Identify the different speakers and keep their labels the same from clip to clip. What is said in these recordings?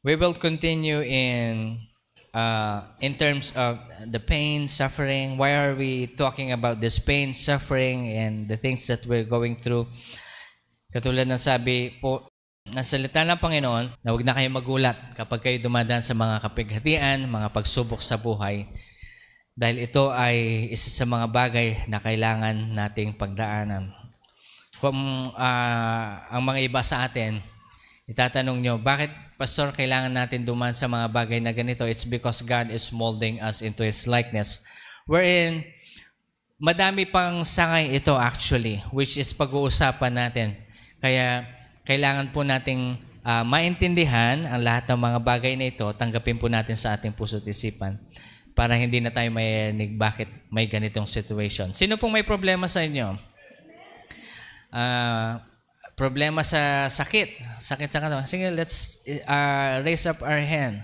Speaker 1: We will continue in terms of the pain, suffering. Why are we talking about this pain, suffering, and the things that we're going through? Katulad ng sabi po ng salita ng Panginoon, na huwag na kayo magulat kapag kayo dumadaan sa mga kapighatian, mga pagsubok sa buhay. Dahil ito ay isa sa mga bagay na kailangan nating pagdaanan. Kung ang mga iba sa atin, itatanong nyo, bakit, Pastor, kailangan natin duman sa mga bagay na ganito? It's because God is molding us into His likeness. Wherein, madami pang sangay ito actually, which is pag-uusapan natin. Kaya, kailangan po nating maintindihan ang lahat ng mga bagay na ito, tanggapin po natin sa ating puso't isipan para hindi na tayo mayanig bakit may ganitong situation. Sino pong may problema sa inyo? Problema sa sakit sa katawan. Sige, let's raise up our hand.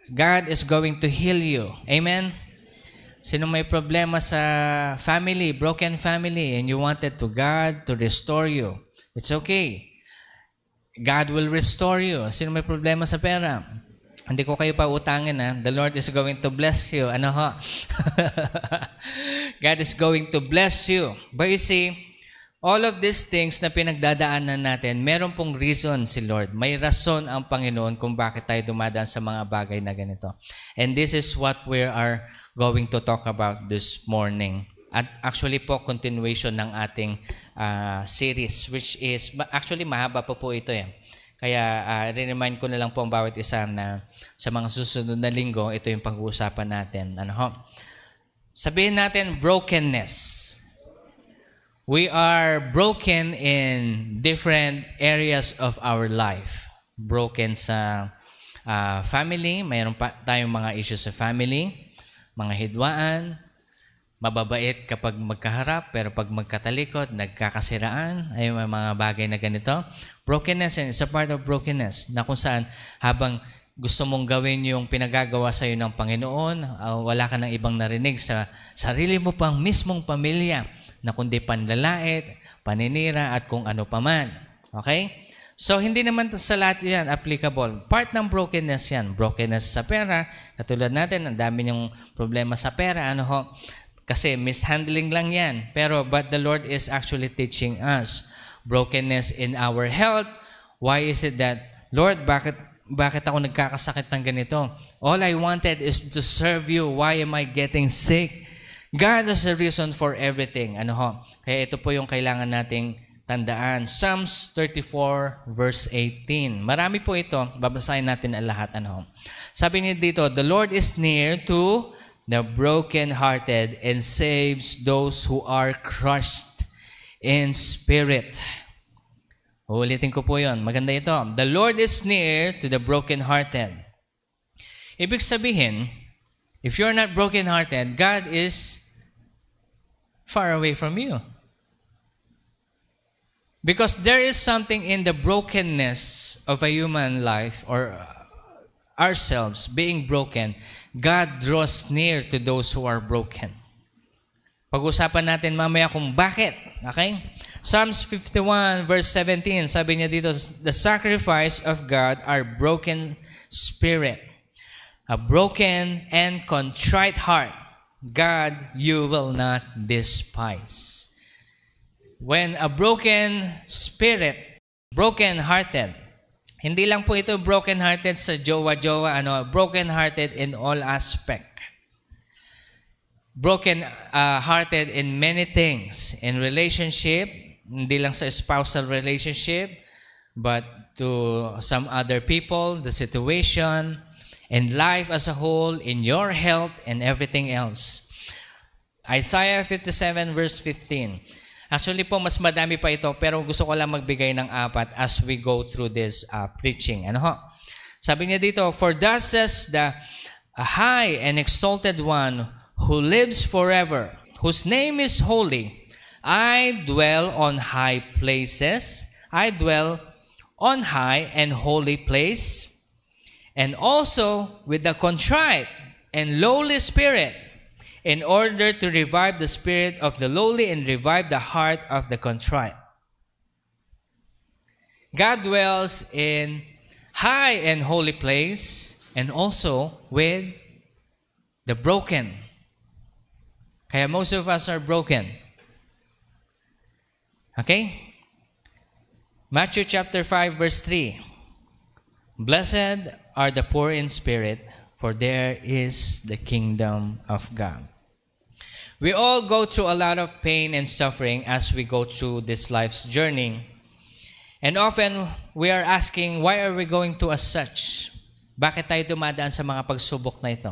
Speaker 1: God is going to heal you. Amen? Sino may problema sa family, broken family, and you wanted to God to restore you? It's okay. God will restore you. Sino may problema sa pera? Hindi ko kayo pa utangin, ha? The Lord is going to bless you. Ano ho? God is going to bless you. But you see, all of these things na pinagdadaanan natin, meron pong reason si Lord. May rason ang Panginoon kung bakit tayo dumadaan sa mga bagay na ganito. And this is what we are going to talk about this morning. At actually po, continuation ng ating series, which is, actually mahaba po ito eh. Kaya remind ko na lang po ang bawat isa na sa mga susunod na linggo, ito yung pag-uusapan natin. Ano ho? Sabihin natin, brokenness. We are broken in different areas of our life. Broken sa family, mayroon pa tayong mga issues sa family, mga hidwaan, mababait kapag magkaharap, pero pag magkatalikod, nagkakasiraan, ay may mga bagay na ganito. Brokenness, and it's a part of brokenness, na kung saan habang gusto mong gawin yung pinagagawa sa iyo ng Panginoon, wala ka ng ibang narinig sa sarili mo pang mismong pamilya, na kundi panlalait, paninira, at kung ano paman. Okay? So, hindi naman sa lahat yan applicable. Part ng brokenness yan. Brokenness sa pera. Katulad natin, ang dami niyong problema sa pera. Ano ho? Kasi mishandling lang yan. But the Lord is actually teaching us. Brokenness in our health. Why is it that, Lord, bakit ako nagkakasakit ng ganito? All I wanted is to serve you. Why am I getting sick? God has a reason for everything. Ano ho? Kaya ito po yung kailangan nating tandaan. Psalms 34 verse 18. Marami po ito. Babasahin natin ang lahat. Ano ho? Sabi niya dito, the Lord is near to the broken-hearted and saves those who are crushed in spirit. Uulitin ko po yun. Maganda ito. The Lord is near to the broken-hearted. Ibig sabihin, if you're not broken-hearted, God is far away from you. Because there is something in the brokenness of a human life or ourselves being broken. God draws near to those who are broken. Pag-usapan natin mamaya kung bakit. Okay? Psalms 51 verse 17, sabi niya dito, the sacrifice of God are broken spirit. A broken and contrite heart, God, you will not despise. When a broken spirit, broken-hearted, hindi lang po ito broken-hearted sa jowa-jowa, broken-hearted in all aspect. Broken-hearted in many things. In relationship, hindi lang sa spousal relationship, but to some other people, the situation, in life as a whole, in your health, and everything else. Isaiah 57 verse 15. Actually po, mas madami pa ito, pero gusto ko lang magbigay ng 4 as we go through this preaching. Ano ho? Sabi niya dito, for thus says the high and exalted one who lives forever, whose name is holy, I dwell on high places, I dwell on high and holy place, and also with the contrite and lowly spirit, in order to revive the spirit of the lowly and revive the heart of the contrite. God dwells in high and holy place, and also with the broken. Kaya most of us are broken. Okay? Matthew chapter 5 verse 3. Blessed are the poor in spirit, for there is the kingdom of God. We all go through a lot of pain and suffering as we go through this life's journey. And often, we are asking, why are we going to as such? Bakit tayo dumadaan sa mga pagsubok na ito?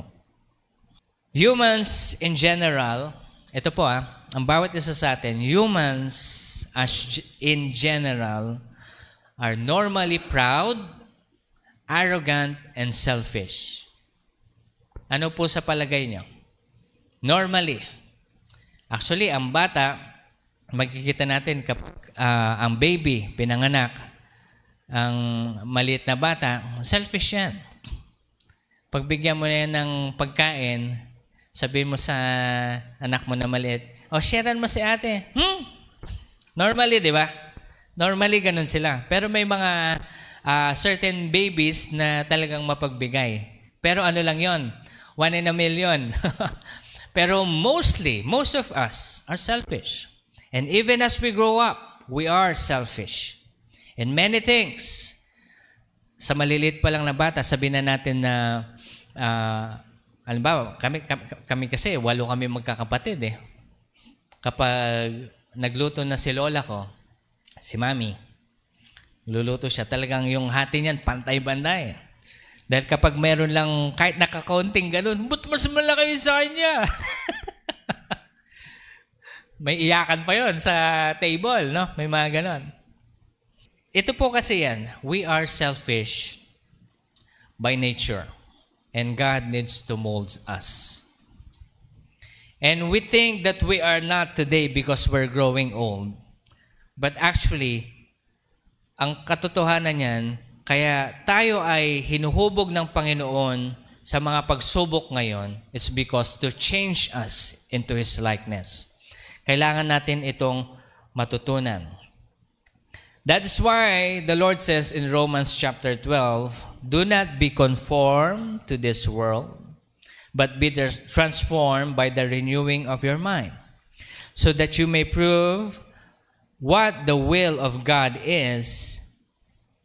Speaker 1: Humans in general, ito po ang bawat isa sa atin, humans in general are normally proud, arrogant, and selfish. Ano po sa palagay niyo? Normally. Actually, ang bata, magkikita natin ang baby, pinanganak, ang maliit na bata, selfish yan. Pagbigyan mo na yan ng pagkain, sabihin mo sa anak mo na maliit, sharean mo si ate. Normally, di ba? Normally, ganun sila. Pero may mga certain babies na talagang mapagbigay. Pero ano lang yon? 1 in a million. Pero most of us are selfish. And even as we grow up, we are selfish. In many things. Sa maliliit pa lang na bata, sabihin na natin na, halimbawa, kami kasi, 8 kami magkakapatid eh. Kapag nagluto na si lola ko, si mami, luluto siya, talagang yung hati niyan, pantay-banday. Dahil kapag meron lang, kahit nakakaunting ganun, but mas malaki sa kanya. May iyakan pa yon sa table, no? May mga ganun. Ito po kasi yan, we are selfish by nature. And God needs to mold us. And we think that we are not today because we're growing old. But actually, ang katotohanan niyan, kaya tayo ay hinuhubog ng Panginoon sa mga pagsubok ngayon, it's because to change us into His likeness. Kailangan natin itong matutunan. That is why the Lord says in Romans chapter 12, do not be conformed to this world, but be transformed by the renewing of your mind, so that you may prove what the will of God is,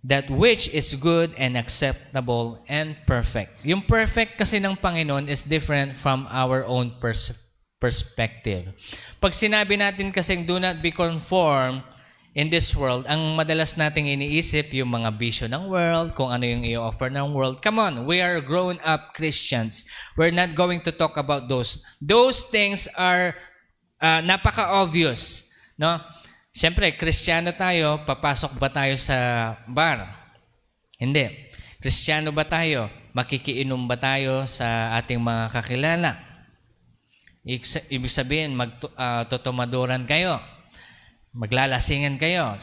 Speaker 1: that which is good and acceptable and perfect. Yung perfect kasi ng Panginoon is different from our own perspective. Pag sinabi natin kasing do not be conformed in this world, ang madalas nating iniisip yung mga bisyo ng world, kung ano yung i-offer ng world. Come on, we are grown-up Christians. We're not going to talk about those. Those things are napaka-obvious, no? Siyempre, Kristiyano tayo, papasok ba tayo sa bar? Hindi. Kristiyano ba tayo? Makikiinom ba tayo sa ating mga kakilala? Ibig sabihin, magtutumaduran kayo. Maglalasingan kayo.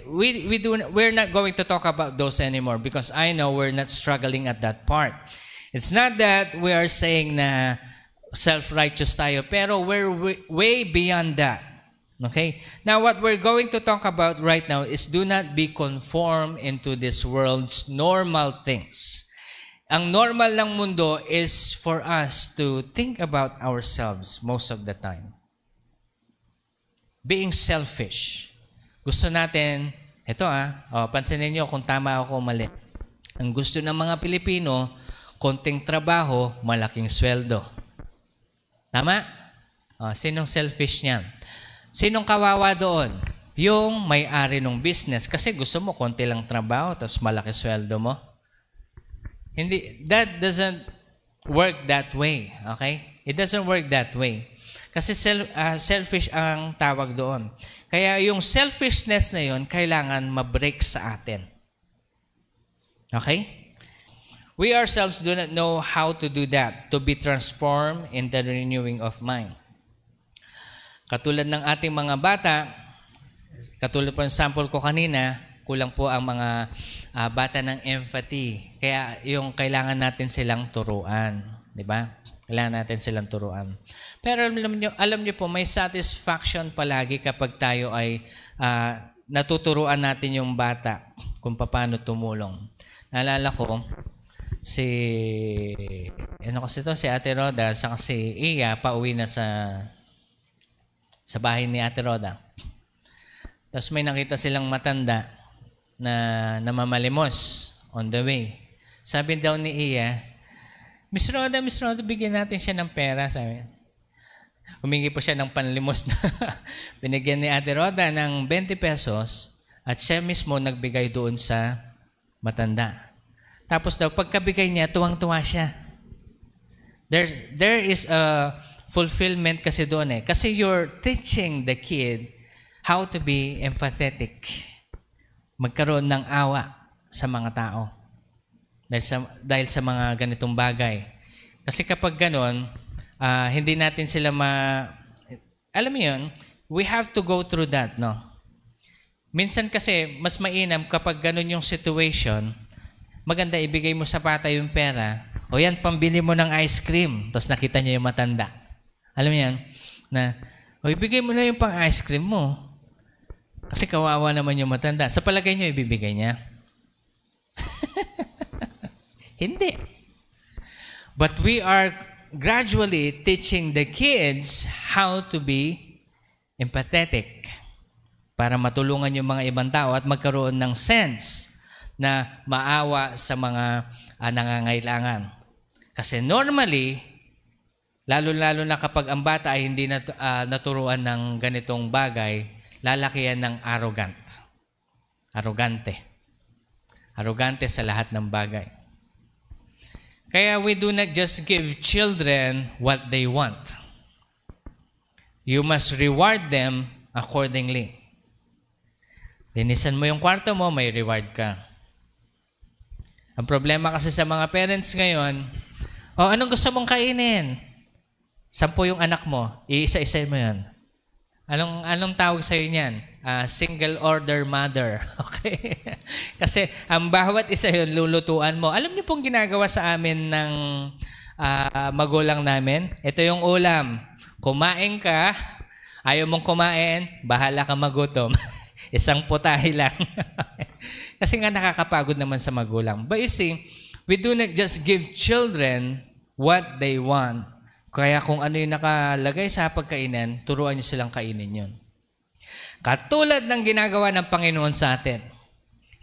Speaker 1: We're not going to talk about those anymore because I know we're not struggling at that part. It's not that we are saying na self-righteous tayo, pero we're way beyond that. Okay? Now, what we're going to talk about right now is do not be conformed into this world's normal things. Ang normal ng mundo is for us to think about ourselves most of the time. Being selfish. Gusto natin, pansinin niyo kung tama ako o mali. Ang gusto ng mga Pilipino, konting trabaho, malaking sweldo. Tama? Sinong selfish niyan? Sinong kawawa doon? Yung may-ari ng business. Kasi gusto mo, konti lang trabaho, tapos malaki sweldo mo. Hindi, that doesn't work that way. Okay? It doesn't work that way. Kasi selfish ang tawag doon. Kaya yung selfishness na yun, kailangan ma-break sa atin. Okay? We ourselves do not know how to do that, to be transformed in the renewing of mind. Katulad ng ating mga bata, katulad po ng sample ko kanina, kulang po ang mga bata ng empathy. Kaya yung kailangan natin silang turuan. Di ba? Kailangan natin silang turuan. Pero alam niyo po, may satisfaction palagi kapag tayo ay natuturuan natin yung bata kung paano tumulong. Naalala ko, si Ate Roda, saka si Iya, pauwi na sa bahay ni Ate Roda. Tapos may nakita silang matanda na namamalimos on the way. Sabi daw ni Iya, Miss Roda, bigyan natin siya ng pera. Sabi. Humingi po siya ng panlimos na binigyan ni Ate Roda ng 20 pesos at siya mismo nagbigay doon sa matanda. Tapos daw, pagkabigay niya, tuwang-tuwa siya. There is a fulfillment kasi doon eh. Kasi you're teaching the kid how to be empathetic. Magkaroon ng awa sa mga tao. Dahil sa mga ganitong bagay. Kasi kapag ganon, hindi natin sila alam mo yun, we have to go through that, no? Minsan kasi, mas mainam kapag ganon yung situation, maganda ibigay mo sa bata yung pera, o yan, pambili mo ng ice cream, tapos nakita niya yung matanda. Alam mo yan? O ibigay mo na yung pang ice cream mo. Kasi kawawa naman yung matanda. Sa palagay niyo, ibibigay niya? Hindi. But we are gradually teaching the kids how to be empathetic para matulungan yung mga ibang tao at magkaroon ng sense na maawa sa mga nangangailangan. Kasi normally, lalo-lalo na kapag ang bata ay hindi naturuan ng ganitong bagay, lalaki yan ng arrogante sa lahat ng bagay. Kaya we do not just give children what they want. You must reward them accordingly. Linisan mo yung kwarto mo, may reward ka. Ang problema kasi sa mga parents ngayon, anong gusto mong kainin? 10 yung anak mo, iisa-isa mo yan. Anong tawag sa'yo niyan? Single order mother. Okay? Kasi ang bawat isa yun, lulutuan mo. Alam niyo pong ginagawa sa amin ng magulang namin? Ito yung ulam. Kumain ka, ayaw mong kumain, bahala ka magutom. Isang putahe lang. Kasi nga nakakapagod naman sa magulang. But you see, we do not just give children what they want. Kaya kung ano yung nakalagay sa pagkainan, turuan niyo silang kainin yun. Katulad ng ginagawa ng Panginoon sa atin.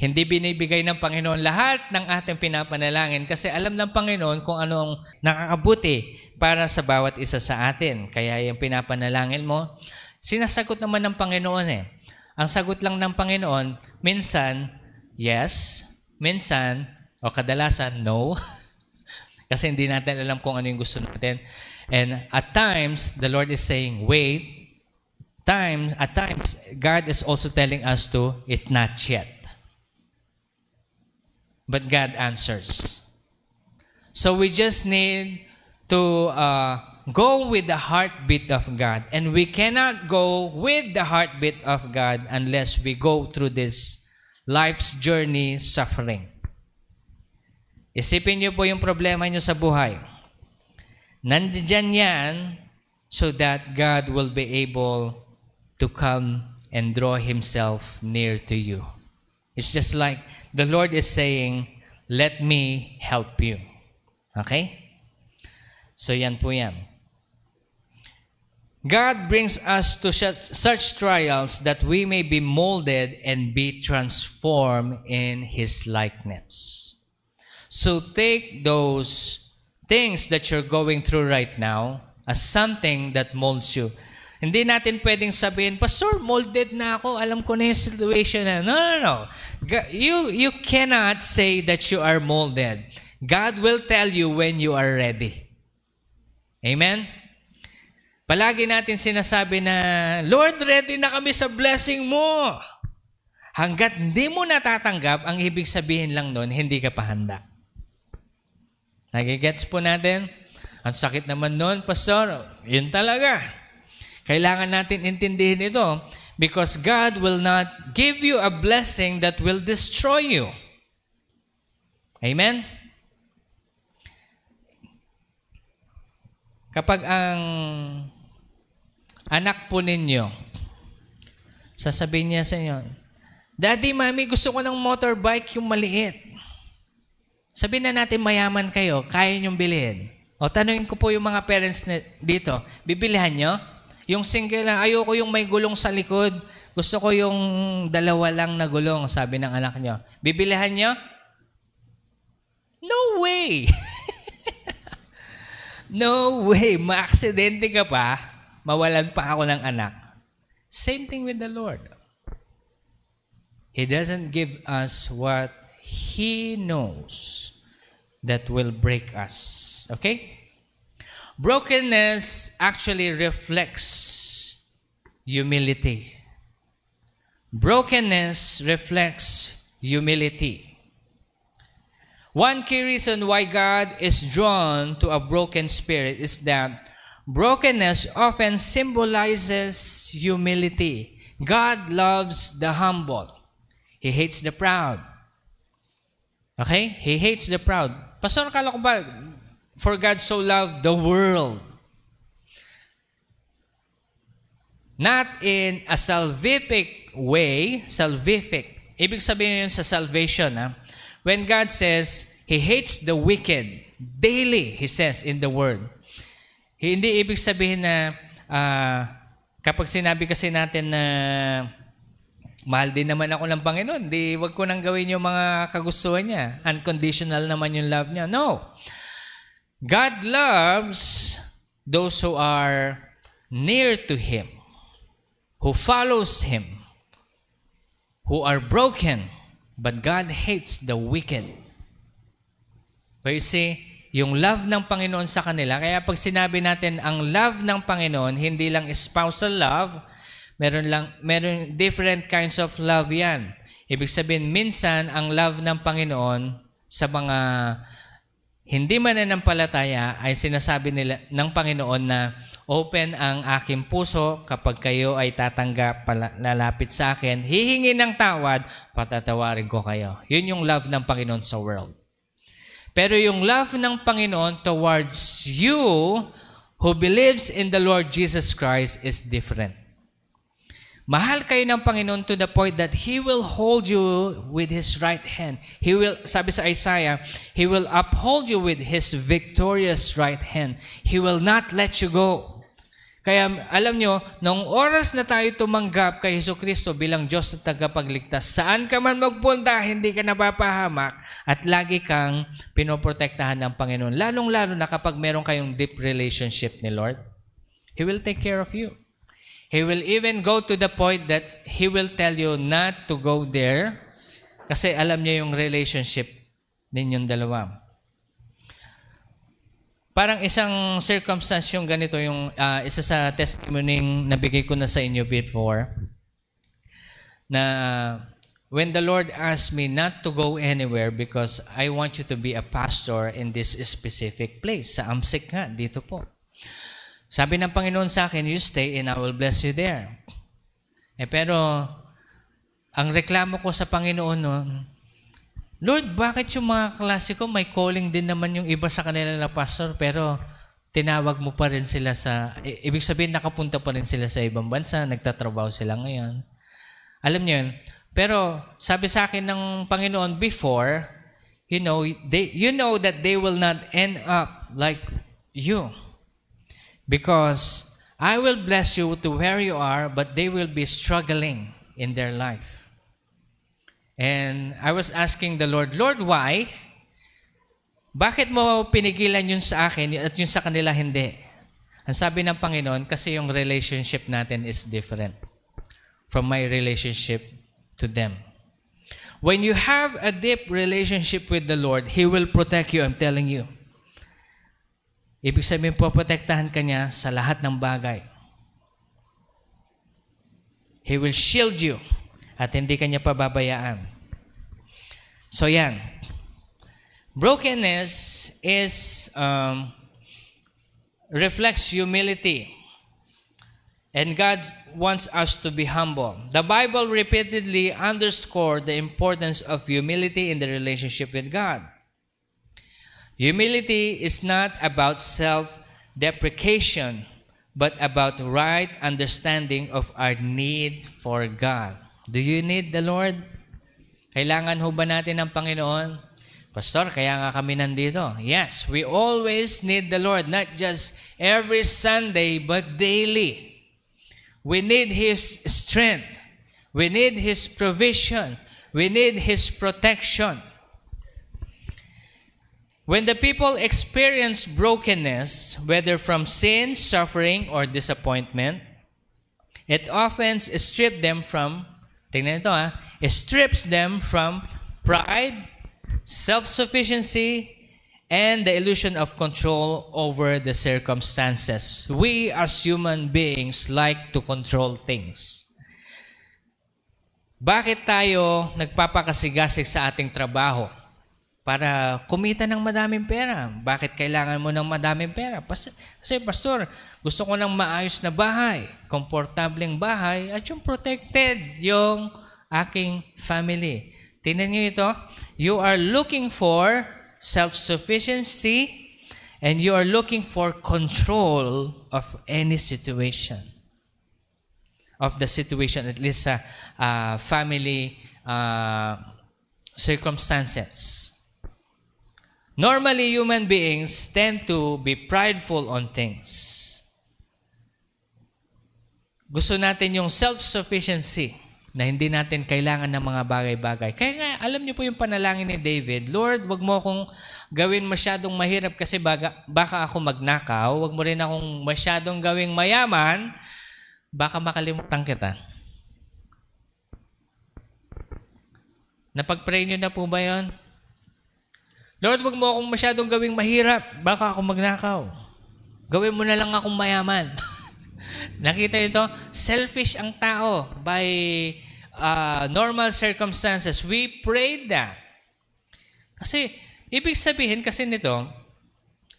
Speaker 1: Hindi binibigay ng Panginoon lahat ng ating pinapanalangin kasi alam ng Panginoon kung anong nakakabuti para sa bawat isa sa atin. Kaya yung pinapanalangin mo, sinasagot naman ng Panginoon eh. Ang sagot lang ng Panginoon, minsan, yes, minsan, o kadalasan, no. Kasi hindi natin alam kung ano yung gusto natin. And at times, the Lord is saying, wait. At times, God is also telling us it's not yet. But God answers. So we just need to go with the heartbeat of God. And we cannot go with the heartbeat of God unless we go through this life's journey suffering. Isipin niyo po yung problema niyo sa buhay. Nandiyan yan so that God will be able to come and draw Himself near to you. It's just like the Lord is saying, let me help you. Okay? So yan po yan. God brings us to such trials that we may be molded and be transformed in His likeness. So take those things that you're going through right now as something that molds you. Hindi natin pwedeng sabihin, Pastor, molded na ako. Alam ko na yung situation na. No. You cannot say that you are molded. God will tell you when you are ready. Amen? Palagi natin sinasabi na, Lord, ready na kami sa blessing mo. Hanggat hindi mo natatanggap, ang ibig sabihin lang nun, hindi ka pa handa. Nagigets po natin? Ang sakit naman nun, Pastor. Yun talaga. Kailangan natin intindihin ito because God will not give you a blessing that will destroy you. Amen? Kapag ang anak po ninyo, sasabihin niya sa inyo, Daddy, Mami, gusto ko ng motorbike yung maliit. Sabihin na natin mayaman kayo, kaya niyong bilhin. O tanungin ko po yung mga parents dito, bibilihan nyo? Yung single lang, ayoko yung may gulong sa likod. Gusto ko yung dalawa lang na gulong, sabi ng anak nyo. Bibilihan nyo? No way! No way! Ma-aksidente ka pa, mawalan pa ako ng anak. Same thing with the Lord. He doesn't give us what He knows that will break us. Okay? Brokenness actually reflects humility. Brokenness reflects humility. One key reason why God is drawn to a broken spirit is that brokenness often symbolizes humility. God loves the humble. He hates the proud. Okay? He hates the proud. Pastor, kala ko ba, for God so loved the world. Not in a salvific way, salvific. Ibig sabihin yun sa salvation. When God says, He hates the wicked, daily, He says in the Word. Hindi ibig sabihin na kapag sinabi kasi natin na mahal din naman ako ng Panginoon, di wag ko nang gawin yung mga kagustuhan niya. Unconditional naman yung love niya. No. God loves those who are near to Him, who follows Him, who are broken, but God hates the wicked. But you see, yung love ng Panginoon sa kanila, kaya pag sinabi natin ang love ng Panginoon, hindi lang spousal love, meron different kinds of love yan. Ibig sabihin, minsan, ang love ng Panginoon sa mga hindi mananampalataya ay sinasabi nila ng Panginoon na open ang aking puso kapag kayo ay tatanggap, lalapit sa akin, hihingi ng tawad, patatawarin ko kayo. Yun yung love ng Panginoon sa world. Pero yung love ng Panginoon towards you who believes in the Lord Jesus Christ is different. Mahal kayo ng Panginoon to the point that He will hold you with His right hand. He will, sabi sa Isaiah, He will uphold you with His victorious right hand. He will not let you go. Kaya alam nyo, noong oras na tayo tumanggap kay Jesucristo bilang Diyos at tagapagligtas, saan ka man magpunta, hindi ka napapahamak at lagi kang pinoprotektahan ng Panginoon. Lalong-lalo na kapag meron kayong deep relationship ni Lord, He will take care of you. He will even go to the point that He will tell you not to go there kasi alam niya yung relationship ninyong dalawa. Parang isang circumstance yung ganito, yung isa sa testimony nabigay ko na sa inyo before, na when the Lord asked me not to go anywhere because I want you to be a pastor in this specific place, sa Amsec nga, dito po. Sabi ng Panginoon sa akin, you stay and I will bless you there. Pero, ang reklamo ko sa Panginoon noon, Lord, bakit yung mga klase ko may calling din naman yung iba sa kanila na pastor, pero tinawag mo pa rin sila sa, ibig sabihin nakapunta pa rin sila sa ibang bansa, nagtatrabaho sila ngayon. Alam niyo yun. Pero, sabi sa akin ng Panginoon before, you know that they will not end up like you. Because I will bless you to where you are, but they will be struggling in their life. And I was asking the Lord, Lord, why? Bakit mo pinigilan yun sa akin at yun sa kanila hindi? Ang sabi ng Panginoon, kasi yung relationship natin is different from my relationship to them. When you have a deep relationship with the Lord, He will protect you, I'm telling you. Ibig sabihin, poprotektahan ka niya sa lahat ng bagay. He will shield you at hindi ka niya pababayaan. So yan. Brokenness reflects humility. And God wants us to be humble. The Bible repeatedly underscores the importance of humility in the relationship with God. Humility is not about self-deprecation, but about right understanding of our need for God. Do you need the Lord? Kailangan ho ba natin ng Panginoon? Pastor, kaya nga kami nandito. Yes, we always need the Lord, not just every Sunday, but daily. We need His strength. We need His provision. We need His protection. When the people experience brokenness, whether from sin, suffering, or disappointment, it often strips them from, tingnan ito it strips them from pride, self-sufficiency, and the illusion of control over the circumstances. We as human beings like to control things. Bakit tayo nagpapakasigasig sa ating trabaho? Para kumita ng madaming pera. Bakit kailangan mo ng madaming pera? Kasi pastor, gusto ko ng maayos na bahay, komportableng bahay, at yung protected yung aking family. Tingnan niyo ito. You are looking for self-sufficiency and you are looking for control of any situation. Of the situation, at least sa family circumstances. Normally, human beings tend to be prideful on things. Gusto natin yung self-sufficiency na hindi natin kailangan ng mga bagay-bagay. Kaya nga, alam niyo po yung panalangin ni David, Lord, wag mo akong gawin masyadong mahirap kasi baka ako magnakaw. Wag mo rin akong masyadong gawing mayaman, baka makalimutan kita. Napag-pray niyo na po ba yun? Lord, wag mo akong masyadong gawing mahirap. Baka ako magnakaw. Gawin mo na lang akong mayaman. Nakita ito? Selfish ang tao by normal circumstances. We prayed that. Kasi, ibig sabihin kasi nito,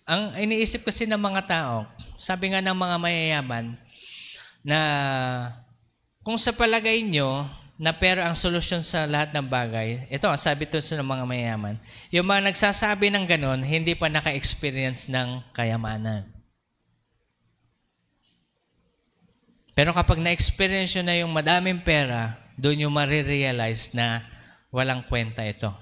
Speaker 1: ang iniisip kasi ng mga tao, sabi nga ng mga mayayaman, na kung sa palagay nyo, na pera ang solusyon sa lahat ng bagay. Ito, sabi ito sa mga mayayaman. Yung mga nagsasabi ng ganon, hindi pa naka-experience ng kayamanan. Pero kapag na-experience nyo na yung madaming pera, doon nyo marirealize na walang kwenta ito.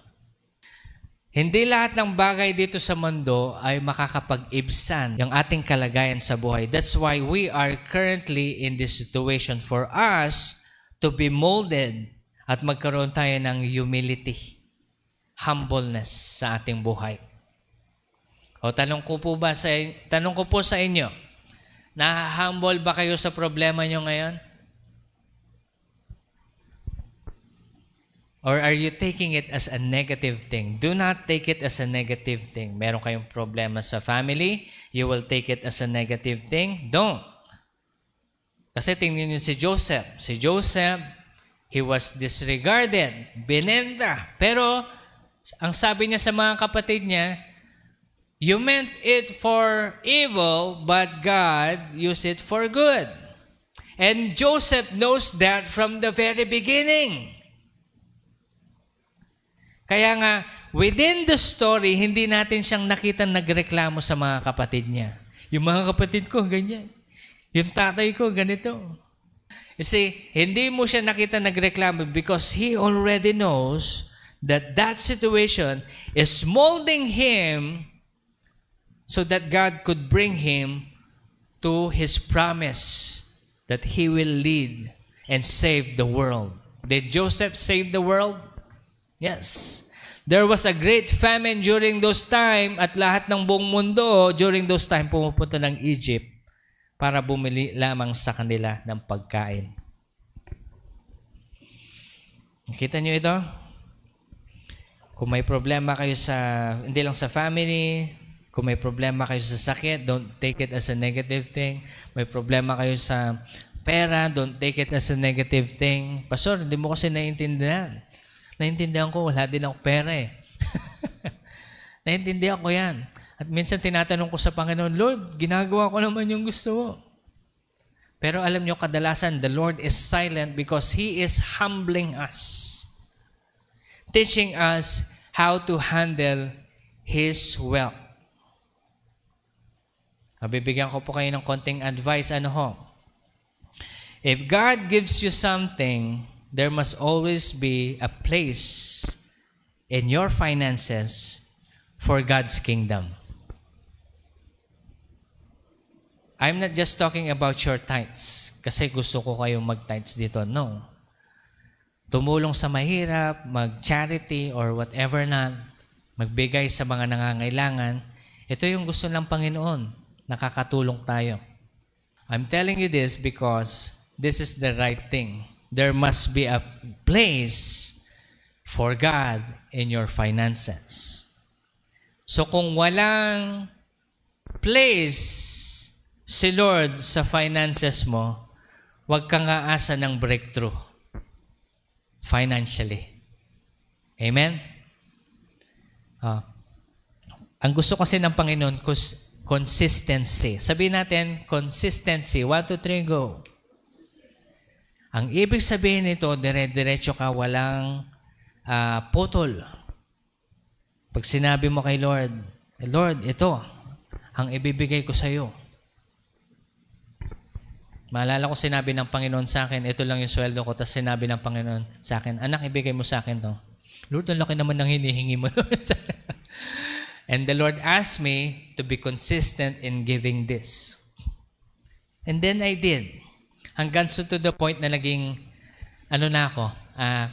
Speaker 1: Hindi lahat ng bagay dito sa mundo ay makakapag-ibsan yung ating kalagayan sa buhay. That's why we are currently in this situation for us to be molded at magkaroon tayo ng humility, humbleness sa ating buhay. O tanong ko po sa inyo, na-humble ba kayo sa problema nyo ngayon? Or are you taking it as a negative thing? Do not take it as a negative thing. Meron kayong problema sa family, you will take it as a negative thing? Don't. Kasi tingnan niyo si Joseph. Si Joseph, he was disregarded, binenta. Pero, ang sabi niya sa mga kapatid niya, you meant it for evil, but God used it for good. And Joseph knows that from the very beginning. Kaya nga, within the story, hindi natin siyang nakita nagreklamo sa mga kapatid niya. Yung mga kapatid ko, ganyan. Yung tatay ko, ganito. You see, hindi mo siya nakita nagreklamo because he already knows that that situation is molding him so that God could bring him to His promise that He will lead and save the world. Did Joseph save the world? Yes. There was a great famine during those time at lahat ng buong mundo during those time pumupunta ng Egypt para bumili lamang sa kanila ng pagkain. Nakita niyo ito? Kung may problema kayo hindi lang sa family, kung may problema kayo sa sakit, don't take it as a negative thing. May problema kayo sa pera, don't take it as a negative thing. Pastor, hindi mo kasi naiintindihan. Naiintindihan ko, wala din ako pera eh. Naiintindihan ko yan. At minsan tinatanong ko sa Panginoon, Lord, ginagawa ko naman yung gusto mo. Pero alam nyo, kadalasan, the Lord is silent because He is humbling us. Teaching us how to handle His wealth. Bibigyan ko po kayo ng konting advice. If God gives you something, there must always be a place in your finances for God's kingdom. I'm not just talking about your tithes kasi gusto ko kayong mag-tithes dito. No. Tumulong sa mahirap, mag-charity or whatever na, magbigay sa mga nangangailangan. Ito yung gusto ng Panginoon. Nakakatulong tayo. I'm telling you this because this is the right thing. There must be a place for God in your finances. So kung walang place si Lord sa finances mo, huwag kang aasa ng breakthrough financially. Amen? Ang gusto kasi ng Panginoon, consistency. Sabihin natin, consistency. 1, 2, 3, go. Ang ibig sabihin nito, dire-diretso ka, walang putol. Pag sinabi mo kay Lord, Lord, ito, ang ibibigay ko sa iyo. Maalala ko sinabi ng Panginoon sa akin, ito lang yung sweldo ko, tapos sinabi ng Panginoon sa akin, anak, ibigay mo sa akin to. Lord, ang laki naman ng hinihingi mo. And the Lord asked me to be consistent in giving this. And then I did. Hanggang to the point na naging,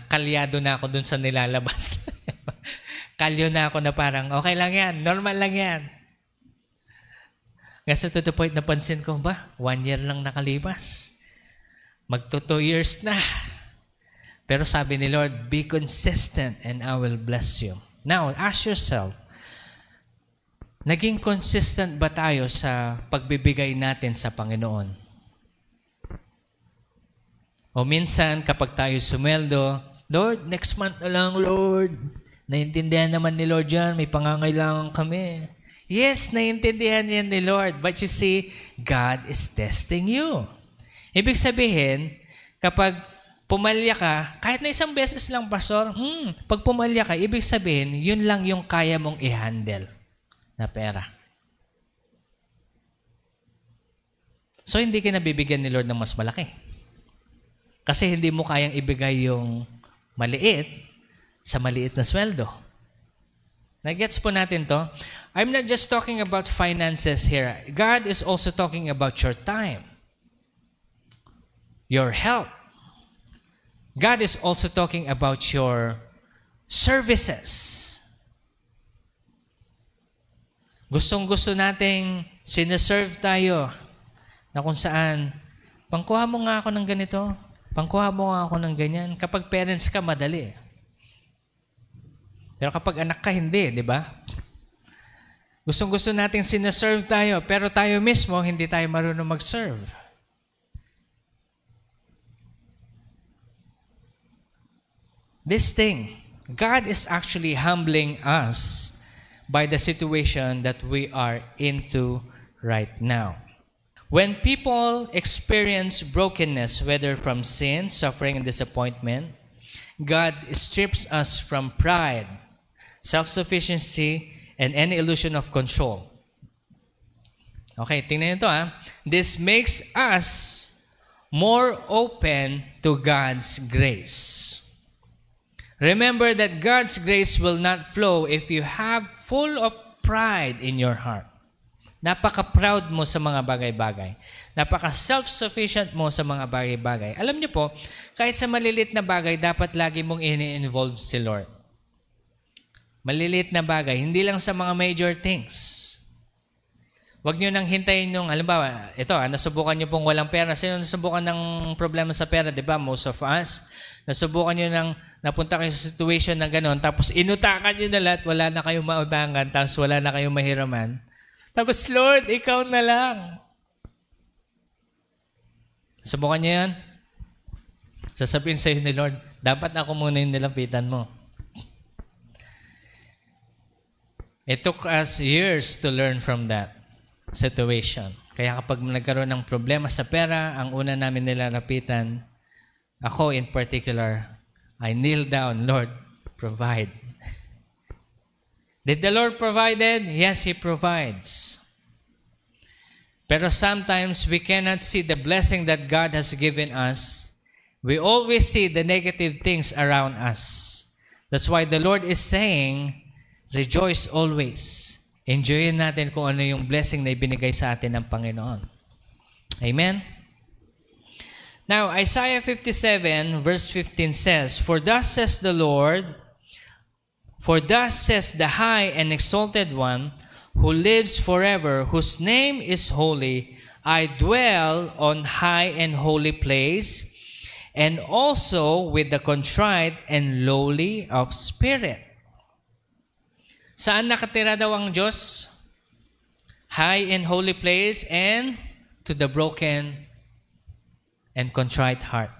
Speaker 1: kalyado na ako dun sa nilalabas. Kalyo na ako na parang, okay lang yan, normal lang yan. Kasi to the point napansin ko, 1 year lang nakalipas. Magto 2 years na. Pero sabi ni Lord, be consistent and I will bless you. Now, ask yourself, naging consistent ba tayo sa pagbibigay natin sa Panginoon? O minsan, kapag tayo sumweldo, Lord, next month na lang, Lord. Naintindihan naman ni Lord yan, may pangangailangan kami. Yes, naiintindihan yan ni Lord. But you see, God is testing you. Ibig sabihin, kapag pumalya ka, kahit na isang beses lang, Pastor, pag pumalya ka, ibig sabihin, yun lang yung kaya mong i-handle na pera. So, hindi ka nabibigyan ni Lord ng mas malaki. Kasi hindi mo kayang ibigay yung maliit sa maliit na sweldo. Nagets po natin to? I'm not just talking about finances here. God is also talking about your time, your health. God is also talking about your services. Gustong-gusto nating sineserve tayo na kung saan, pangkuha mo nga ako ng ganito, pangkuha mo nga ako ng ganyan. Kapag parents ka, madali. Pero kapag anak ka, hindi, di ba? Gustong-gusto nating sineserve tayo, pero tayo mismo, hindi tayo marunong mag-serve. This thing, God is actually humbling us by the situation that we are into right now. When people experience brokenness, whether from sin, suffering, and disappointment, God strips us from pride, self-sufficiency, and any illusion of control. Okay, tingnan nyo ito This makes us more open to God's grace. Remember that God's grace will not flow if you have full of pride in your heart. Napaka-proud mo sa mga bagay-bagay. Napaka-self-sufficient mo sa mga bagay-bagay. Alam niyo po, kahit sa malilit na bagay, dapat lagi mong ini-involve si Lord. Malilit na bagay, hindi lang sa mga major things. Huwag nyo nang hintayin yung, halimbawa, ito, nasubukan nyo pong walang pera. Sino nasubukan ng problema sa pera? Diba? Most of us. Nasubukan nyo nang napunta kayo sa situation na gano'n, tapos inutakan nyo na lahat, wala na kayong mautangan, tapos wala na kayong mahiraman. Tapos, Lord, ikaw na lang. Subukan nyo yan? Sasabihin sa'yo ni Lord, dapat ako muna yung nilapitan mo. It took us years to learn from that situation. Kaya kapag nagkaroon ng problema sa pera, ang una namin nilalapitan, ako in particular, I kneel down, Lord, provide. Did the Lord provide? Yes, He provides. Pero sometimes we cannot see the blessing that God has given us We always see the negative things around us. That's why the Lord is saying, rejoice always. Enjoyin natin kung ano yung blessing na ibinigay sa atin ng Panginoon. Amen? Now, Isaiah 57 verse 15 says, For thus says the Lord, for thus says the high and exalted one, who lives forever, whose name is holy, I dwell on high and holy place, and also with the contrite and lowly of spirit. Saan nakatira daw ang Diyos? High and holy place, and to the broken and contrite heart.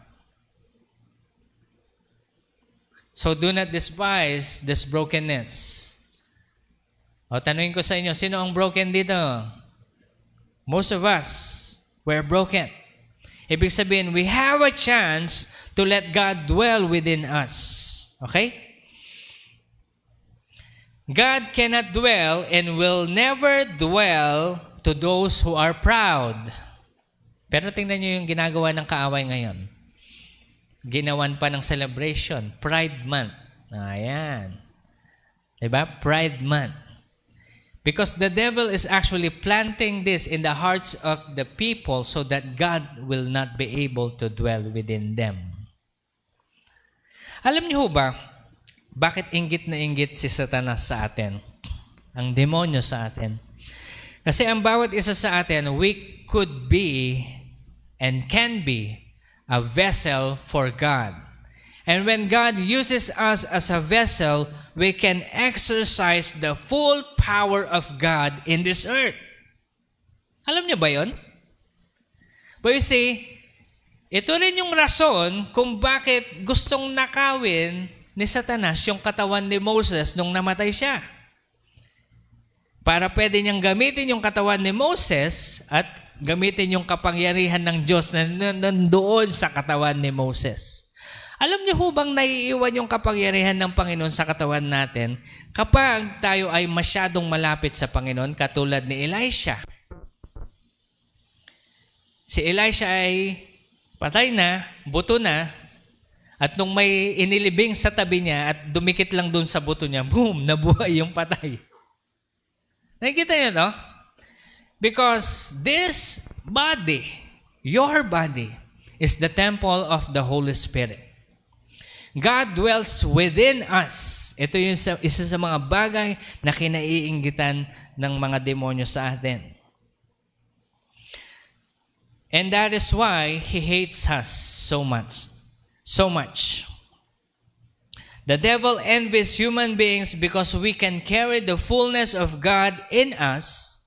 Speaker 1: So do not despise this brokenness. O tanungin ko sa inyo, sino ang broken dito? Most of us, we're broken. Ibig sabihin, we have a chance to let God dwell within us. Okay? God cannot dwell and will never dwell to those who are proud. Pero tingnan nyo yung ginagawa ng kaaway ngayon. Ginawan pa ng celebration, Pride Month. Ayan. Diba? Pride Month. Because the devil is actually planting this in the hearts of the people so that God will not be able to dwell within them. Alam niyo ba, bakit inggit na inggit si Satanas sa atin? Ang demonyo sa atin. Kasi ang bawat isa sa atin, we could be and can be a vessel for God. And when God uses us as a vessel, we can exercise the full power of God in this earth. Alam niyo ba yun? But you see, ito rin yung rason kung bakit gustong nakawin ni Satanas yung katawan ni Moses nung namatay siya. Para pwede niyang gamitin yung katawan ni Moses at gamitin yung kapangyarihan ng Diyos na nandoon sa katawan ni Moses. Alam niyo ho bang naiiwan yung kapangyarihan ng Panginoon sa katawan natin kapag tayo ay masyadong malapit sa Panginoon katulad ni Elisha? Si Elisha ay patay na, buto na, at nung may inilibing sa tabi niya at dumikit lang dun sa buto niya, boom, nabuhay yung patay. Nakikita niyo, no? Because this body, your body, is the temple of the Holy Spirit. God dwells within us. Ito yung isa sa mga bagay na kinaiinggitan ng mga demonyo sa atin. And that is why He hates us so much. So much. The devil envies human beings because we can carry the fullness of God in us,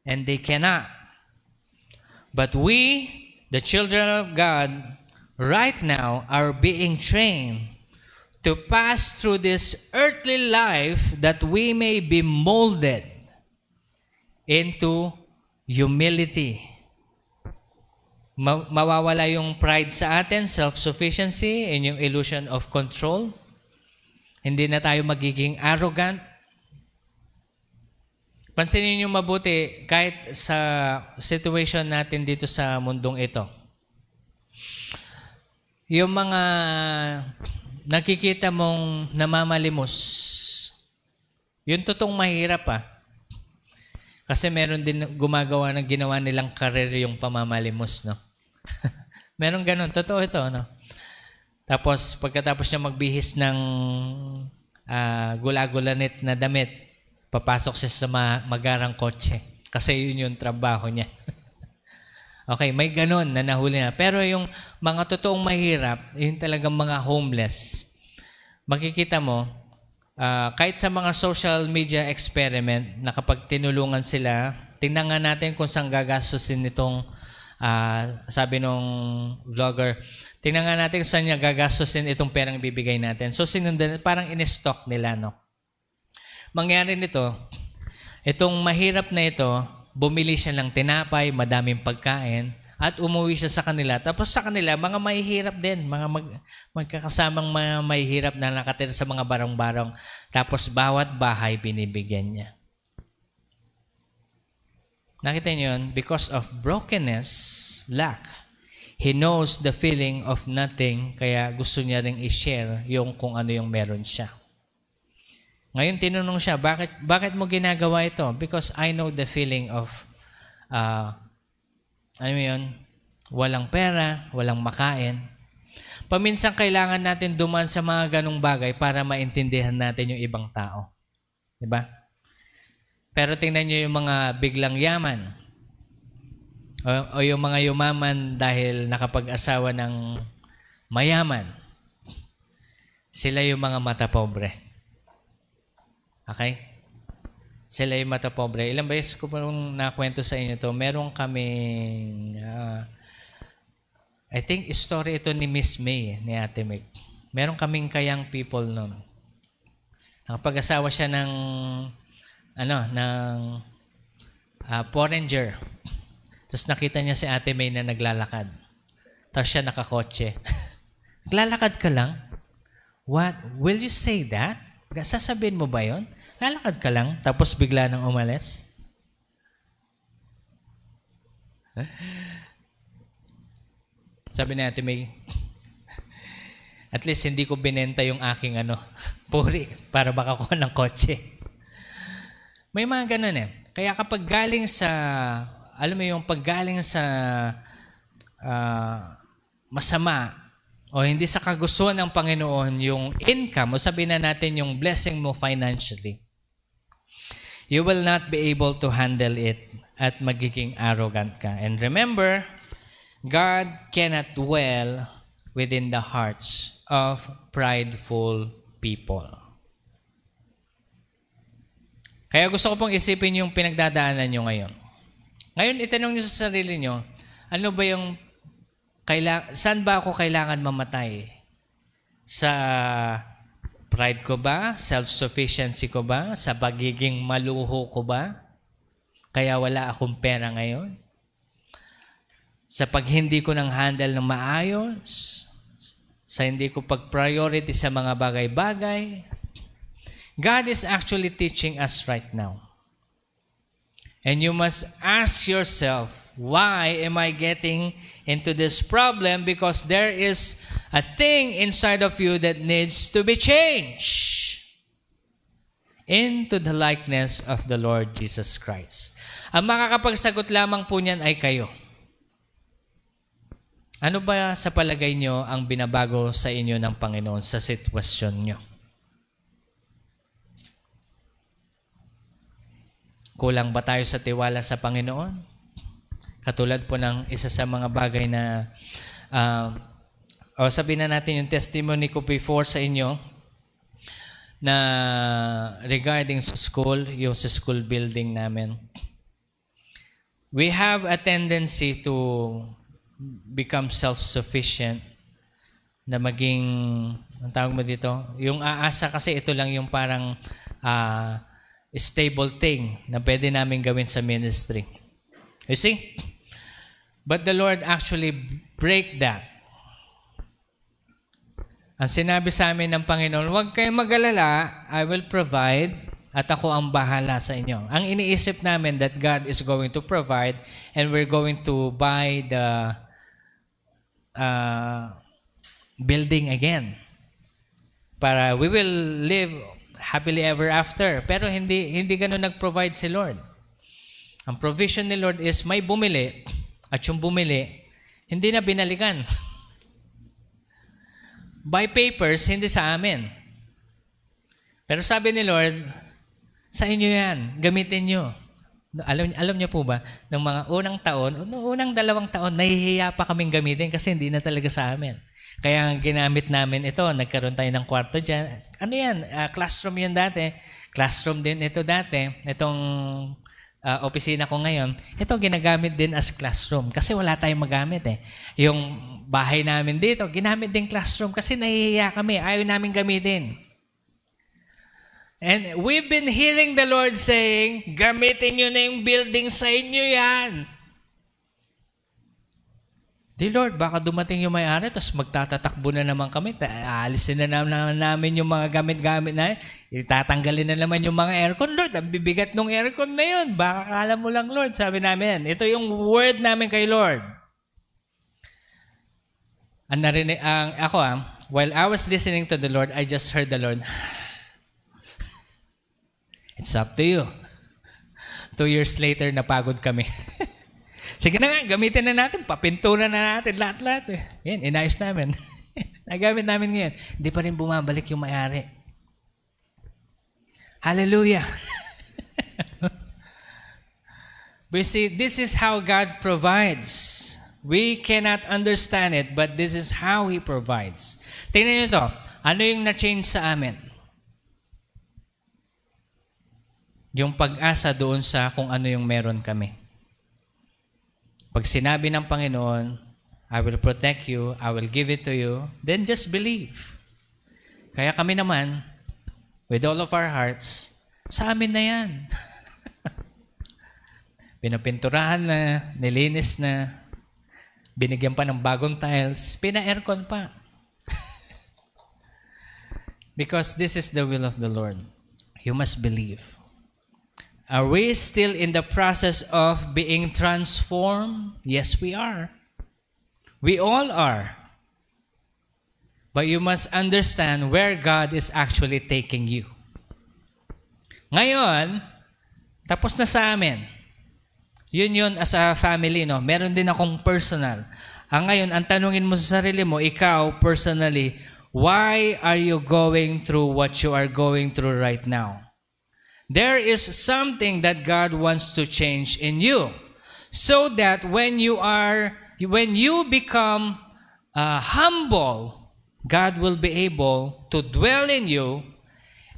Speaker 1: and they cannot. But we, the children of God, right now are being trained to pass through this earthly life that we may be molded into humility. Mawawala yung pride sa atin, self-sufficiency, and yung illusion of control. Hindi na tayo magiging arrogant. Pansinin niyo mabuti kahit sa situation natin dito sa mundong ito. Yung mga nakikita mong namamalimos, yun totoong mahirap Kasi meron din gumagawa ng ginawa nilang karir yung pamamalimos, no? Meron ganun, totoo ito, no? Tapos pagkatapos niya magbihis ng gula-gulanit na damit, papasok siya sa magarang kotse. Kasi yun yung trabaho niya. Okay, may ganun na nahuli na. Pero yung mga totoong mahirap, yung talagang mga homeless, makikita mo, kahit sa mga social media experiment, na kapag tinulungan sila, tingnan nga natin kung saan gagastusin itong, sabi nung vlogger, tingnan nga natin kung saan niya gagastusin itong perang bibigay natin. So, sinundan, parang in-stock nila, no? Mangyari nito, itong mahirap na ito, bumili siya ng tinapay, madaming pagkain, at umuwi siya sa kanila. Tapos sa kanila, mga mahihirap din, mga magkakasamang mga mahihirap na nakatira sa mga barong-barong. Tapos bawat bahay binibigyan niya. Nakita niyo yun? Because of brokenness, lack, He knows the feeling of nothing, kaya gusto niya ring i-share yung kung ano yung meron siya. Ngayon tinanong siya, bakit mo ginagawa ito? Because I know the feeling of, walang pera, walang makain. Paminsan kailangan natin dumaan sa mga ganong bagay para maintindihan natin yung ibang tao. Diba? Pero tingnan nyo yung mga biglang yaman. O yung mga yumaman dahil nakapag-asawa ng mayaman. Sila yung mga mata pobre. Okay? Sila yung mata pobre. Ilang beses ko pong nakwento sa inyo to. Meron kaming, I think story ito ni Miss May, ni Ate Meg. Meron kaming kayang people noon. Nakapag-asawa siya ng foreigner. Tapos nakita niya si Ate May na naglalakad. Tapos siya nakakotse. Naglalakad ka lang? What? Will you say that? Sasabihin mo ba yun? Lalakad ka lang, tapos bigla nang umalis? Sabi ni Ate May, at least hindi ko binenta yung aking puri para makakuha ng kotse. May mga ganun eh. Kaya kapag galing sa paggaling sa masama o hindi sa kagustuhan ng Panginoon, yung income, o sabihin na natin yung blessing mo financially, you will not be able to handle it at magiging arrogant ka. And remember, God cannot dwell within the hearts of prideful people. Kaya gusto ko pong isipin yung pinagdadaanan nyo ngayon. Ngayon, itanong niyo sa sarili niyo, ano ba yung, saan ba ako kailangan mamatay? Sa pride ko ba? Self-sufficiency ko ba? Sa pagiging maluho ko ba? Kaya wala akong pera ngayon? Sa pag hindi ko nang handle ng maayos? Sa hindi ko pag-priority sa mga bagay-bagay? God is actually teaching us right now. And you must ask yourself, why am I getting into this problem? Because there is a thing inside of you that needs to be changed into the likeness of the Lord Jesus Christ. Ang makakapagsagot lamang po niyan ay kayo. Ano ba sa palagay nyo ang binabago sa inyo ng Panginoon sa sitwasyon nyo? Kulang ba tayo sa tiwala sa Panginoon? Katulad po ng isa sa mga bagay na, sabihin na natin yung testimony ko before sa inyo, na regarding sa school, yung sa school building namin. We have a tendency to become self-sufficient, na maging, ang tawag mo dito, yung aasa kasi ito lang yung parang, stable thing na pwede namin gawin sa ministry. You see? But the Lord actually break that. Ang sinabi sa amin ng Panginoon, huwag kayong mag-alala, I will provide at ako ang bahala sa inyo. Ang iniisip namin that God is going to provide and we're going to buy the building again. Para we will live happily ever after. Pero hindi ganun nag-provide si Lord. Ang provision ni Lord is may bumili at yung bumili, hindi na binalikan. By papers, hindi sa amin. Pero sabi ni Lord, sa inyo yan, gamitin nyo. Alam niyo po ba, ng mga unang taon, unang 2 taon, nahihiya pa kaming gamitin kasi hindi na talaga sa amin. Kaya ginamit namin ito, nagkaroon tayo ng kwarto dyan. Ano yan? Classroom yan dati. Classroom din ito dati. Itong opisina ko ngayon, ito ginagamit din as classroom kasi wala tayong magamit eh. Yung bahay namin dito, ginamit din classroom kasi nahihiya kami. Ayaw namin gamitin. And we've been hearing the Lord saying, gamitin nyo na yung building sa inyo yan. Di Lord, baka dumating yung may-ari, tapos magtatatakbo na naman kami, aalisin na namin yung mga gamit-gamit na, itatanggalin na naman yung mga aircon. Lord, ang bibigat ng aircon na yun. Baka kala mo lang, Lord. Sabi namin, ito yung word namin kay Lord. While I was listening to the Lord, I just heard the Lord, it's up to you. 2 years later, napagod kami. Sige na nga, gamitin na natin, papintura na natin, lahat-lahat. Yan, inayos namin. Nagamit namin ngayon. Hindi pa rin bumabalik yung may-ari. Hallelujah! But see, this is how God provides. We cannot understand it, but this is how He provides. Tingnan niyo ito. Ano yung na-change sa amin? Yung pag-asa doon sa kung ano yung meron kami. Pag sinabi ng Panginoon, I will protect you, I will give it to you, then just believe. Kaya kami naman, with all of our hearts, sa amin na yan. Pinapinturahan na, nilinis na, binigyan pa ng bagong tiles, pina-aircon pa. Because this is the will of the Lord. You must believe. Are we still in the process of being transformed? Yes, we are. We all are. But you must understand where God is actually taking you. Ngayon, tapos na sa amin. Yun as a family, no? Meron din akong personal. Ngayon, ang tanungin mo sa sarili mo, ikaw personally, why are you going through what you are going through right now? There is something that God wants to change in you, so that when you become humble, God will be able to dwell in you,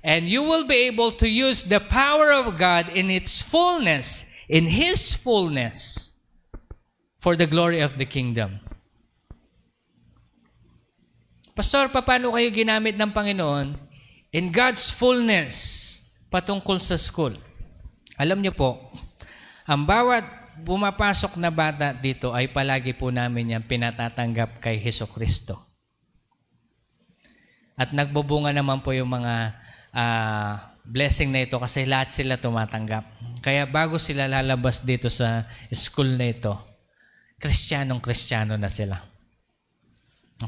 Speaker 1: and you will be able to use the power of God in its fullness, in His fullness, for the glory of the kingdom. Pastor, paano kayo ginamit ng Panginoon in God's fullness patungkol sa school? Alam niyo po, ang bawat pumapasok na bata dito ay palagi po namin yan pinatatanggap kay Hesukristo. At nagbubunga naman po yung mga blessing na ito kasi lahat sila tumatanggap. Kaya bago sila lalabas dito sa school na ito, Kristyanong-Kristiyano na sila.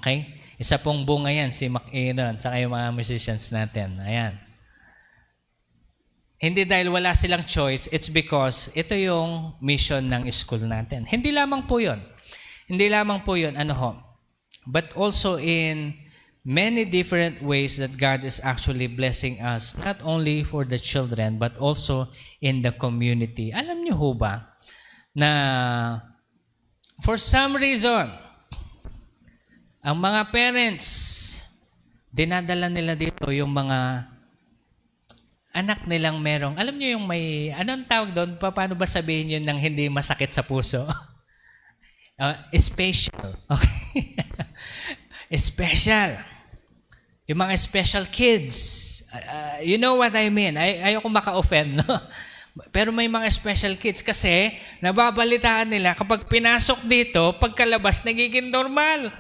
Speaker 1: Okay? Isa pong bunga yan, si Mac-Aaron, saka yung mga musicians natin. Ayan. Hindi dahil wala silang choice, it's because ito yung mission ng school natin. Hindi lamang po yun. But also in many different ways that God is actually blessing us, not only for the children, but also in the community. Alam niyo ho ba na for some reason, ang mga parents, dinadala nila dito yung mga anak nilang merong, alam niyo yung may, anong tawag doon? Paano ba sabihin yun ng hindi masakit sa puso? Special. Okay. Special. Yung mga special kids. You know what I mean? Ayoko maka-offend, no? Pero may mga special kids kasi nababalitaan nila kapag pinasok dito, pagkalabas nagiging normal.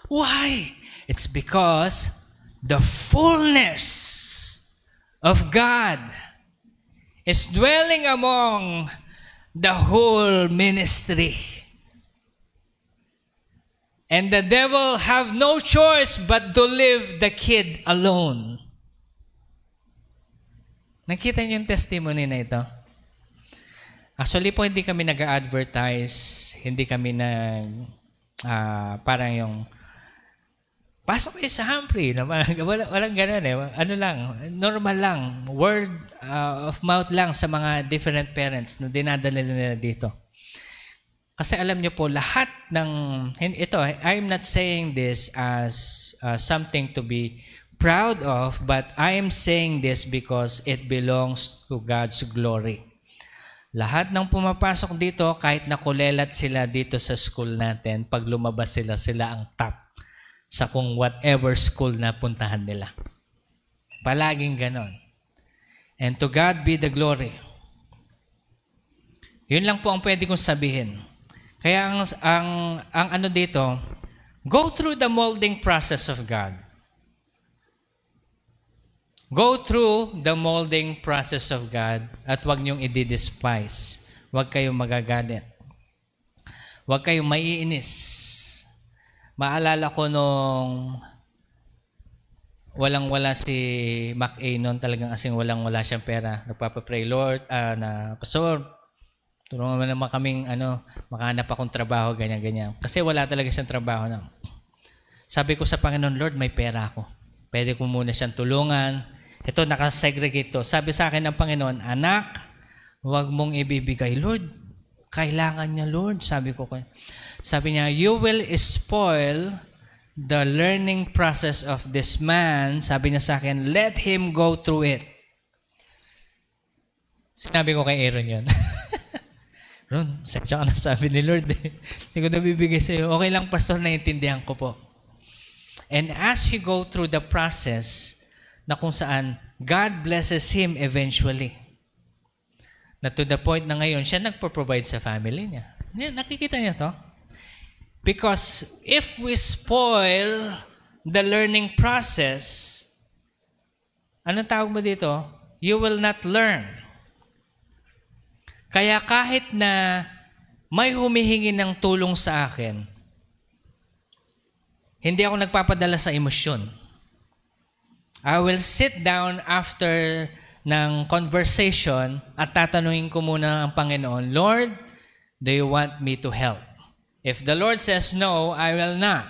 Speaker 1: Why? It's because the fullness of God is dwelling among the whole ministry. And the devil have no choice but to leave the kid alone. Nakita niyo yung testimony na ito? Actually po, hindi kami nag-advertise, hindi kami parang yung pasok kayo sa Humphrey. Walang ganun eh. Ano lang, normal lang. Word of mouth lang sa mga different parents na dinadala nila dito. Kasi alam niyo po, lahat ng, ito, I'm not saying this as something to be proud of, but I am saying this because it belongs to God's glory. Lahat ng pumapasok dito, kahit nakulelat sila dito sa school natin, pag lumabas sila ang top sa kung whatever school na puntahan nila. Palaging ganon. And to God be the glory. Yun lang po ang pwede kong sabihin. Kaya ang ano dito, go through the molding process of God. Go through the molding process of God at huwag niyong i-despise. Huwag kayong magagalit. Huwag kayong maiinis. Maalala ko nung walang-wala si Mac A noon, talagang asing walang-wala siyang pera. Nagpapapray, Lord, na Pastor, tulungan mo naman kaming makahanap akong trabaho, ganyan-ganyan. Kasi wala talaga siyang trabaho na. Sabi ko sa Panginoon, Lord, may pera ako. Pwede ko muna siyang tulungan. Ito, nakasegregate to. Sabi sa akin ng Panginoon, anak, huwag mong ibibigay. Lord, kailangan niya, Lord. Sabi niya, you will spoil the learning process of this man. Sabi niya sa akin, let him go through it. Sinabi ko kay Aaron yun. Ron, sadya ka na sabi ni Lord. Hindi ko nabibigay sa'yo. Okay lang, Pastor, naiintindihan ko po. And as he go through the process, na kung saan God blesses him eventually. Na to the point na ngayon, siya nagpo-provide sa family niya. Nakikita niya to? Because if we spoil the learning process, anong tawag mo dito? You will not learn. Kaya kahit na may humihingi ng tulong sa akin, hindi ako nagpapadala sa emosyon. I will sit down after ng conversation at tatanungin ko muna ang Panginoon, Lord, do you want me to help? If the Lord says no, I will not.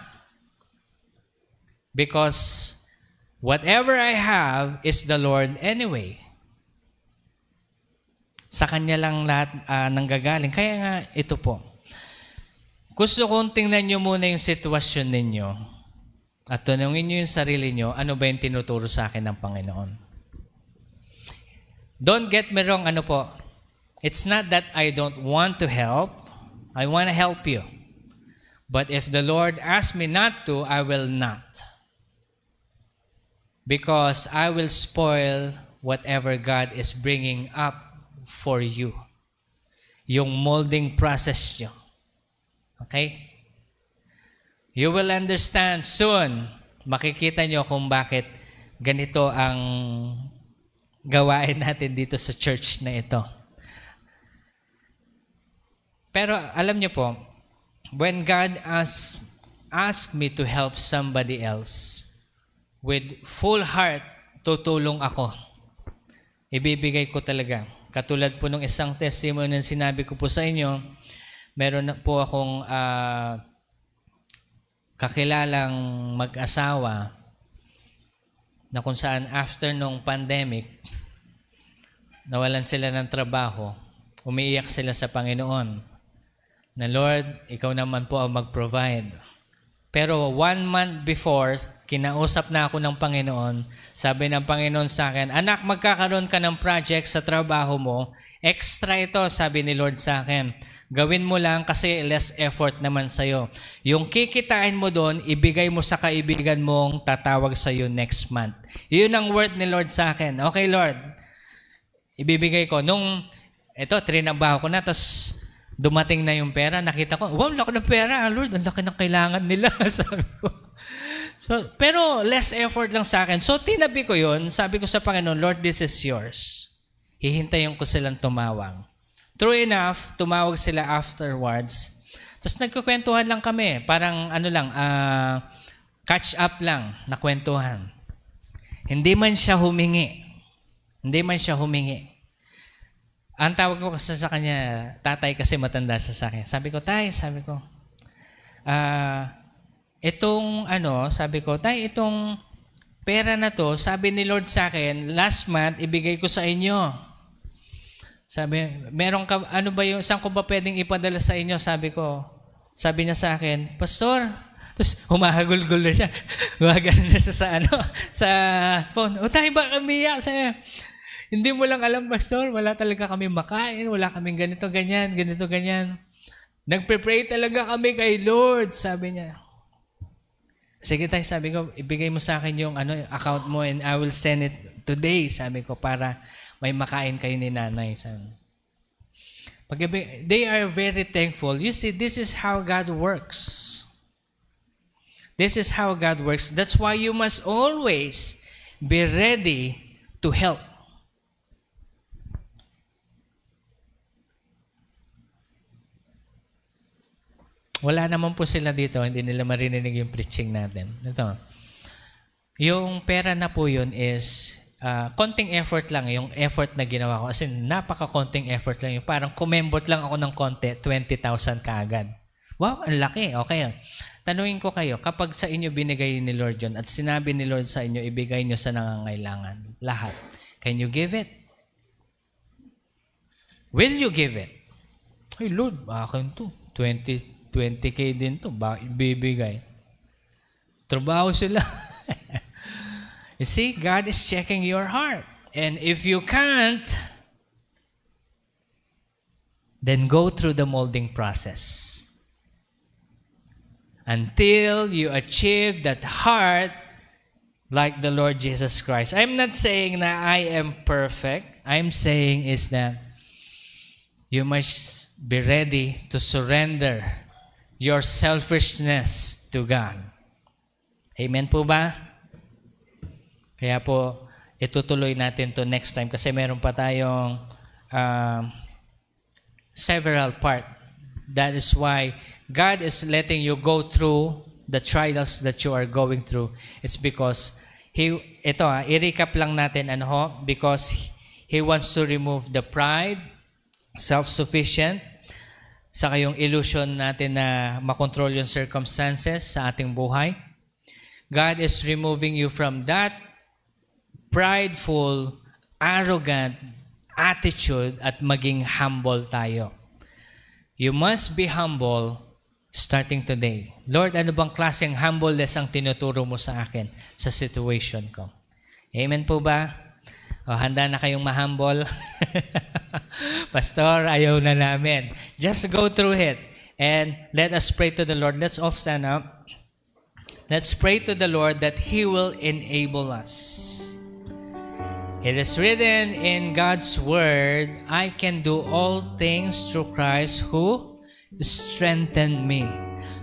Speaker 1: Because whatever I have is the Lord anyway. Sa Kanya lang lahat nanggagaling. Kaya nga ito po. Gusto kong tingnan nyo muna yung sitwasyon ninyo at tanungin nyo yung sarili nyo, ano ba yung tinuturo sa akin ng Panginoon? Don't get me wrong, it's not that I don't want to help. I want to help you. But if the Lord asks me not to, I will not. Because I will spoil whatever God is bringing up for you. Yung molding process nyo. Okay? You will understand soon. Makikita nyo kung bakit ganito ang gawain natin dito sa church na ito. Pero alam nyo po, when God asks me to help somebody else, with full heart, tutulong ako. Ibibigay ko talaga. Katulad po nung isang testimony na sinabi ko po sa inyo, meron na po akong kakilalang mag-asawa na kung saan after nung pandemic, nawalan sila ng trabaho, umiiyak sila sa Panginoon na, Lord, ikaw naman po ang mag-provide. Pero 1 month before, kinausap na ako ng Panginoon. Sabi ng Panginoon sa akin, anak, magkakaroon ka ng project sa trabaho mo. Extra ito, sabi ni Lord sa akin. Gawin mo lang kasi less effort naman sa'yo. Yung kikitain mo doon, ibigay mo sa kaibigan mong tatawag sa'yo next month. Yun ang word ni Lord sa akin. Okay, Lord. Ibibigay ko. Trinabaho ko na, tapos dumating na yung pera, nakita ko, wow, laki ng pera, Lord, ang laki ng kailangan nila, sabi ko. Pero less effort lang sa akin. So, tinabi ko yun, sabi ko sa Panginoon, Lord, this is yours. Hihintayin ko silang tumawag. True enough, tumawag sila afterwards. Tapos nagkukwentuhan lang kami, parang catch up lang, na kwentuhan. Hindi man siya humingi. Ang tawag ko kasi sa kanya, tatay kasi matanda sa akin. Sabi ko, tay, itong pera na to, sabi ni Lord sa akin, last month, ibigay ko sa inyo. Sabi, saan ko ba pwedeng ipadala sa inyo? Sabi niya sa akin, Pastor, tapos humahagulgul na siya. Gumagano na siya sa phone. O tayo ba kamiyak? Sabi, hindi mo lang alam, Pastor, wala talaga kami makain, wala kaming ganito, ganyan. Nagpe-pray talaga kami kay Lord, sabi niya. Sige tayo, sabi ko, ibigay mo sa akin yung account mo and I will send it today, sabi ko, para may makain kayo ni nanay. They are very thankful. You see, this is how God works. That's why you must always be ready to help. Wala naman po sila dito, hindi nila marinig yung preaching natin. Ito. Yung pera na po yun is konting effort lang, yung effort na ginawa ko. As in, napaka-konting effort lang. Yung parang kumembot lang ako ng konti, 20,000 kaagad. Wow, ang laki. Okay. Tanungin ko kayo, kapag sa inyo binigay ni Lord yun at sinabi ni Lord sa inyo, ibigay nyo sa nangangailangan, lahat, can you give it? Will you give it? Ay Lord, akin to. 20K din to. Bibigay. Trabaho sila. You see, God is checking your heart. And if you can't, then go through the molding process until you achieve that heart like the Lord Jesus Christ. I'm not saying that I am perfect. I'm saying is that you must be ready to surrender your selfishness to God. Amen po ba? Kaya po, itutuloy natin to next time kasi meron pa tayong several part. That is why God is letting you go through the trials that you are going through. It's because i-recap lang natin because He wants to remove the pride, self-sufficient, saka yung illusion natin na makontrol yung circumstances sa ating buhay. God is removing you from that prideful, arrogant attitude at maging humble tayo. You must be humble starting today. Lord, ano bang klaseng humbleness ang tinuturo mo sa akin sa situation ko? Amen po ba? O, handa na kayong ma-humble? Pastor, ayaw na namin. Just go through it and let us pray to the Lord. Let's all stand up. Let's pray to the Lord that He will enable us. It is written in God's Word, I can do all things through Christ who strengthened me.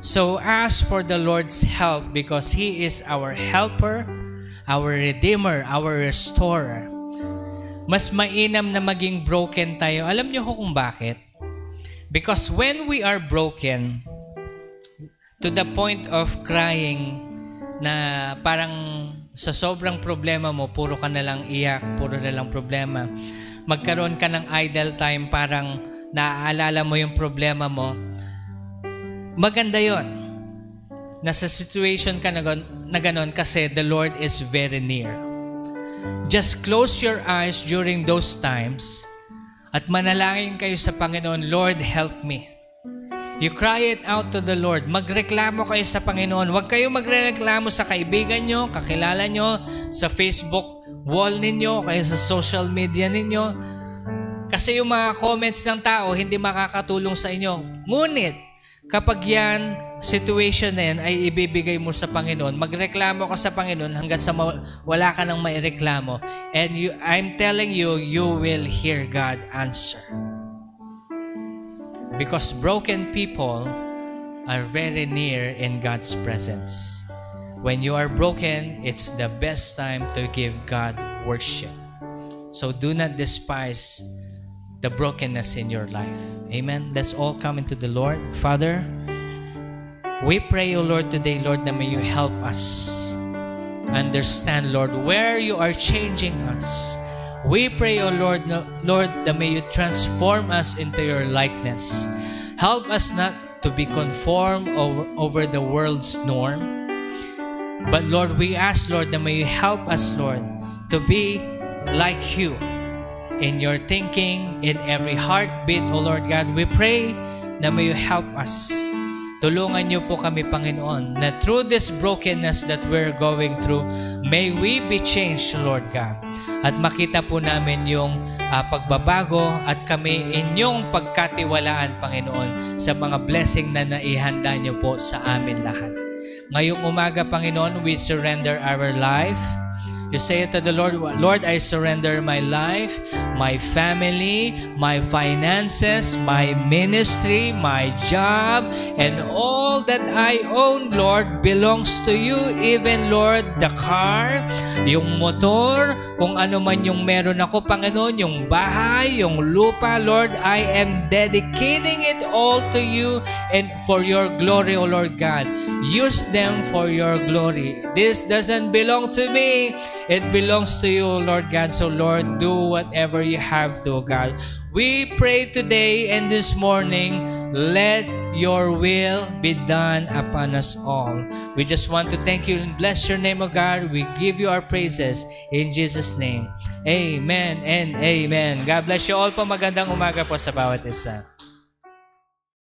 Speaker 1: So ask for the Lord's help because He is our helper, our Redeemer, our Restorer. Mas mainam na maging broken tayo. Alam niyo kung bakit? Because when we are broken, to the point of crying, na parang sa sobrang problema mo, puro ka na lang iyak, puro na lang problema. Magkaroon ka ng idle time, parang naaalala mo yung problema mo. Maganda yon. Nasa situation ka na ganon kasi the Lord is very near. Just close your eyes during those times at manalangin kayo sa Panginoon, Lord, help me. You cry it out to the Lord. Magreklamo kayo sa Panginoon. Huwag kayo magreklamo sa kaibigan nyo, kakilala nyo, sa Facebook wall ninyo, kaya sa social media ninyo. Kasi yung mga comments ng tao hindi makakatulong sa inyo. Ngunit, kapag yan, situation na yan ay ibibigay mo sa Panginoon, magreklamo ka sa Panginoon hanggang sa wala ka nang maireklamo. And I'm telling you, you will hear God answer. Because broken people are very near in God's presence. When you are broken, it's the best time to give God worship. So do not despise the brokenness in your life. Amen. Let's all come into the Lord. Father, we pray, O Lord, today, Lord, that may you help us understand, Lord, where you are changing us. We pray, O Lord, that may you transform us into your likeness. Help us not to be conformed over the world's norm. But Lord, we ask, Lord, that may you help us, Lord, to be like you in your thinking, in every heartbeat, O Lord God. We pray that may you help us. Tulungan niyo po kami, Panginoon, na through this brokenness that we're going through, may we be changed, Lord God. At makita po namin yung pagbabago at kami inyong pagkatiwalaan, Panginoon, sa mga blessing na naihanda niyo po sa amin lahat. Ngayong umaga, Panginoon, we surrender our life. You say it to the Lord, Lord, I surrender my life, my family, my finances, my ministry, my job, and all that I own, Lord, belongs to you. Even, Lord, the car, yung motor, kung ano man yung meron ako, Panginoon, yung bahay, yung lupa, Lord, I am dedicating it all to you and for your glory, O Lord God. Use them for your glory. This doesn't belong to me. It belongs to you, Lord God. So, Lord, do whatever you have to, God. We pray today and this morning, let your will be done upon us all. We just want to thank you and bless your name, O God. We give you our praises in Jesus' name. Amen and amen. God bless you all po. Magandang umaga po sa bawat isa.